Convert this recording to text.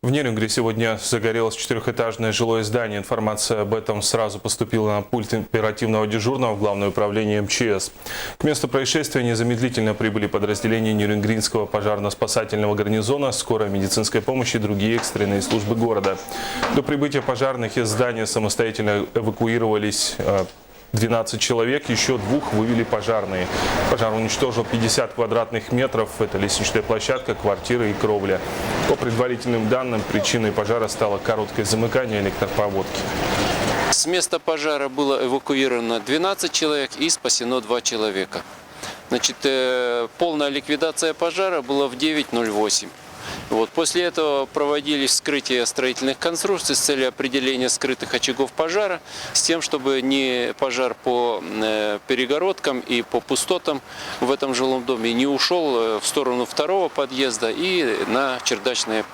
В Нерюнгри сегодня загорелось четырехэтажное жилое здание. Информация об этом сразу поступила на пульт оперативного дежурного в Главное управление МЧС. К месту происшествия незамедлительно прибыли подразделения Нерюнгринского пожарно-спасательного гарнизона, скорая медицинская помощь и другие экстренные службы города. До прибытия пожарных из здания самостоятельно эвакуировались 12 человек, еще двух вывели пожарные. Пожар уничтожил 50 квадратных метров. Это лестничная площадка, квартира и кровля. По предварительным данным, причиной пожара стало короткое замыкание электропроводки. С места пожара было эвакуировано 12 человек и спасено 2 человека. Значит, полная ликвидация пожара была в 9:08. После этого проводились вскрытия строительных конструкций с целью определения скрытых очагов пожара, с тем, чтобы пожар по перегородкам и по пустотам в этом жилом доме не ушел в сторону второго подъезда и на чердачные